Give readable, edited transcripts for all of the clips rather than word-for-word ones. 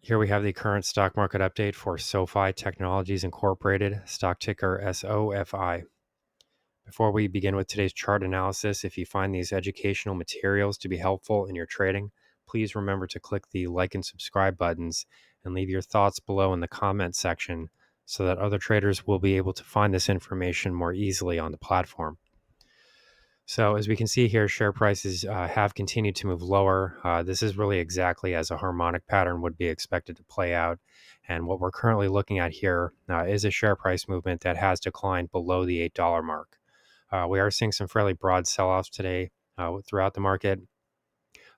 Here we have the current stock market update for SoFi Technologies Incorporated, stock ticker SOFI. Before we begin with today's chart analysis, if you find these educational materials to be helpful in your trading, please remember to click the like and subscribe buttons and leave your thoughts below in the comment section so that other traders will be able to find this information more easily on the platform. So as we can see here, share prices have continued to move lower. This is really exactly as a harmonic pattern would be expected to play out. And what we're currently looking at here is a share price movement that has declined below the $8 mark. We are seeing some fairly broad sell-offs today throughout the market.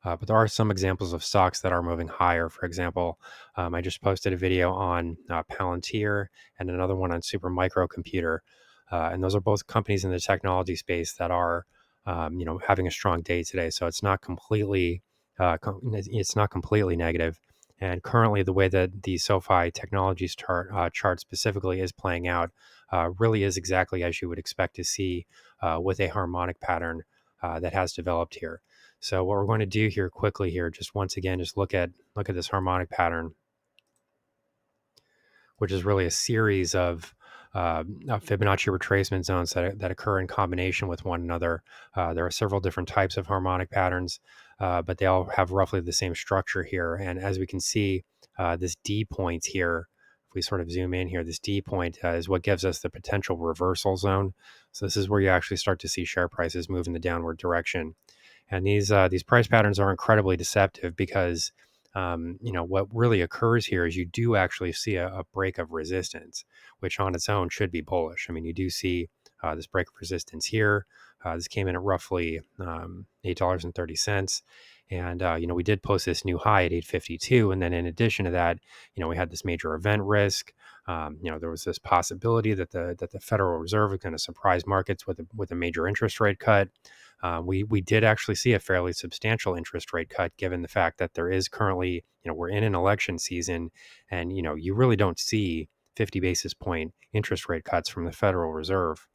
But there are some examples of stocks that are moving higher. For example, I just posted a video on Palantir and another one on Super Microcomputer. And those are both companies in the technology space that are having a strong day today. So it's not completely negative. And currently, the way that the SoFi Technologies chart specifically is playing out really is exactly as you would expect to see with a harmonic pattern that has developed here. So what we're going to do here quickly here, just once again, just look at this harmonic pattern, which is really a series of Fibonacci retracement zones that occur in combination with one another. There are several different types of harmonic patterns, but they all have roughly the same structure here. And as we can see, this D point here, if we sort of zoom in here, this D point is what gives us the potential reversal zone. So this is where you actually start to see share prices move in the downward direction. And these price patterns are incredibly deceptive because what really occurs here is you do actually see a break of resistance, which on its own should be bullish. I mean, you do see this break of resistance here. This came in at roughly $8.30. And, we did post this new high at 852. And then in addition to that, we had this major event risk. There was this possibility that the Federal Reserve is going to surprise markets with a major interest rate cut. We did actually see a fairly substantial interest rate cut, given the fact that there is currently, we're in an election season, and you really don't see 50 basis point interest rate cuts from the Federal Reserve.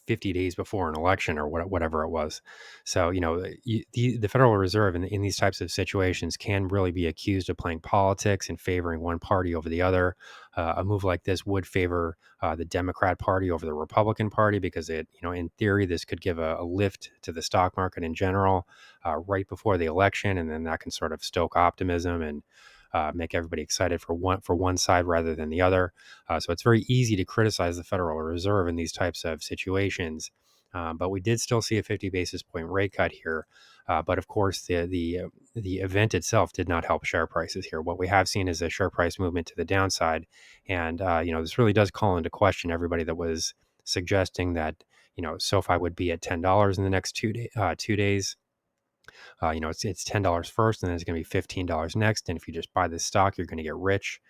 50 days before an election or whatever it was. So, the Federal Reserve in these types of situations can really be accused of playing politics and favoring one party over the other. A move like this would favor the Democrat Party over the Republican Party because in theory, this could give a lift to the stock market in general right before the election. And then that can sort of stoke optimism and make everybody excited for one side rather than the other. So it's very easy to criticize the Federal Reserve in these types of situations. But we did still see a 50 basis point rate cut here. But of course, the event itself did not help share prices here. What we have seen is a share price movement to the downside. And, this really does call into question everybody that was suggesting that, SoFi would be at $10 in the next 2 days. It's $10 first, and then it's going to be $15 next. And if you just buy this stock, you're going to get rich,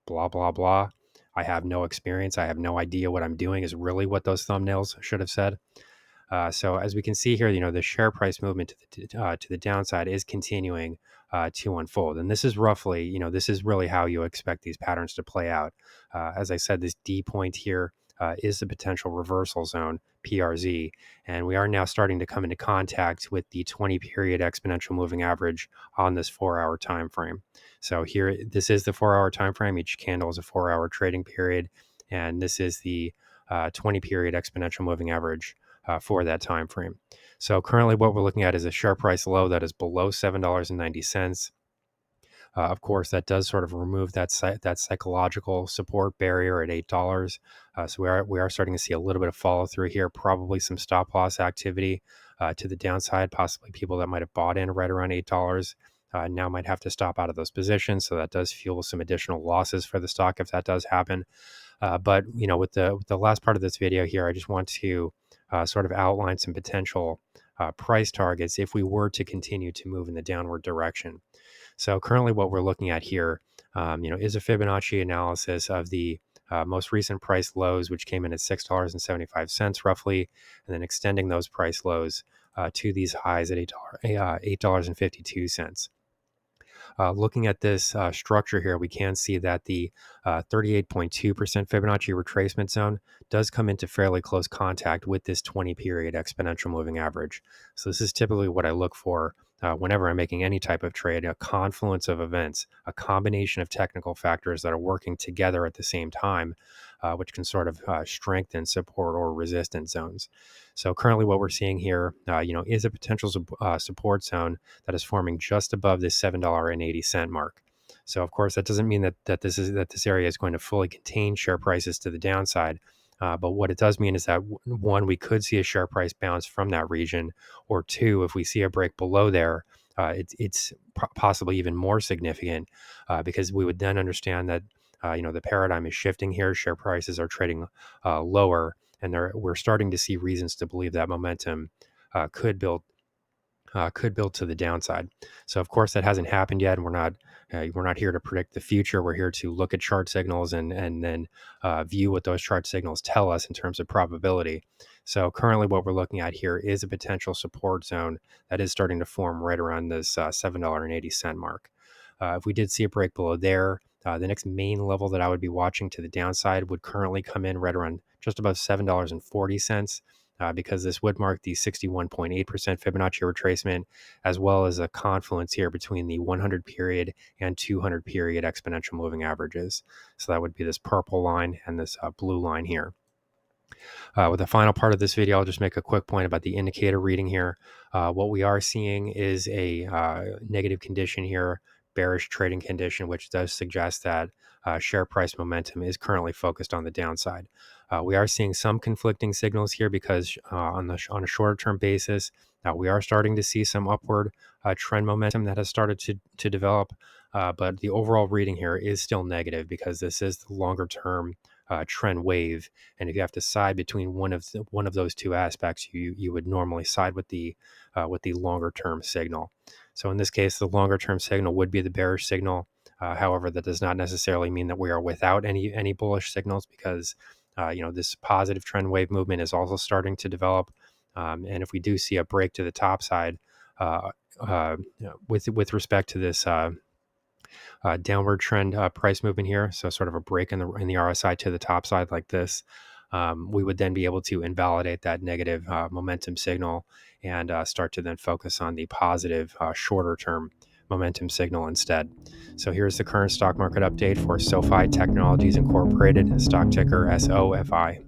blah, blah, blah. I have no experience. I have no idea what I'm doing is really what those thumbnails should have said. So as we can see here, the share price movement to the downside is continuing to unfold. And this is roughly, this is really how you expect these patterns to play out. As I said, this D point here is the potential reversal zone, PRZ. And we are now starting to come into contact with the 20-period exponential moving average on this 4-hour time frame. So here, this is the 4-hour time frame. Each candle is a 4-hour trading period. And this is the 20-period exponential moving average for that time frame. So currently what we're looking at is a share price low that is below $7.90. Of course, that does sort of remove that psychological support barrier at $8. So we are starting to see a little bit of follow through here, probably some stop loss activity to the downside, possibly people that might have bought in right around $8 now might have to stop out of those positions. So that does fuel some additional losses for the stock if that does happen. But with the last part of this video here, I just want to sort of outline some potential price targets if we were to continue to move in the downward direction. So currently what we're looking at here, is a Fibonacci analysis of the most recent price lows, which came in at $6.75 roughly, and then extending those price lows to these highs at $8.52. Looking at this structure here, we can see that the 38.2% Fibonacci retracement zone does come into fairly close contact with this 20-period exponential moving average. So this is typically what I look for whenever I'm making any type of trade, a confluence of events, a combination of technical factors that are working together at the same time, which can sort of strengthen support or resistance zones. So currently, what we're seeing here, is a potential support zone that is forming just above this $7.80 mark. So of course, that doesn't mean that this area is going to fully contain share prices to the downside. But what it does mean is that one, we could see a share price bounce from that region, or two, if we see a break below there, it's possibly even more significant because we would then understand that the paradigm is shifting here. Share prices are trading lower, and we're starting to see reasons to believe that momentum could build to the downside. So of course that hasn't happened yet, and we're not here to predict the future. We're here to look at chart signals and then view what those chart signals tell us in terms of probability. So currently, what we're looking at here is a potential support zone that is starting to form right around this $7.80 mark. If we did see a break below there, the next main level that I would be watching to the downside would currently come in right around just above $7.40. Because this would mark the 61.8% Fibonacci retracement, as well as a confluence here between the 100 period and 200 period exponential moving averages. So that would be this purple line and this blue line here. With the final part of this video, I'll just make a quick point about the indicator reading here. What we are seeing is a negative condition here, bearish trading condition, which does suggest that share price momentum is currently focused on the downside. We are seeing some conflicting signals here because on a shorter term basis, we are starting to see some upward trend momentum that has started to develop. But the overall reading here is still negative because this is the longer term trend wave, and if you have to side between one of those two aspects, you would normally side with the longer term signal. So in this case, the longer term signal would be the bearish signal. However, that does not necessarily mean that we are without any bullish signals, because this positive trend wave movement is also starting to develop. And if we do see a break to the top side with respect to this downward trend price movement here, so sort of a break in the RSI to the top side like this, we would then be able to invalidate that negative momentum signal and start to then focus on the positive shorter term momentum signal instead. So here's the current stock market update for SoFi Technologies Incorporated, stock ticker SOFI.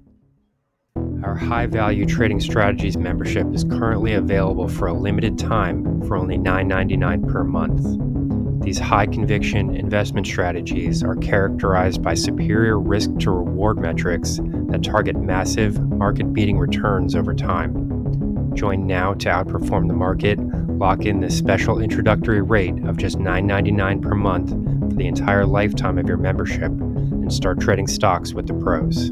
Our high value trading strategies membership is currently available for a limited time for only $9.99 per month. These high conviction investment strategies are characterized by superior risk to reward metrics that target massive market beating returns over time. Join now to outperform the market, lock in this special introductory rate of just $9.99 per month for the entire lifetime of your membership, and start trading stocks with the pros.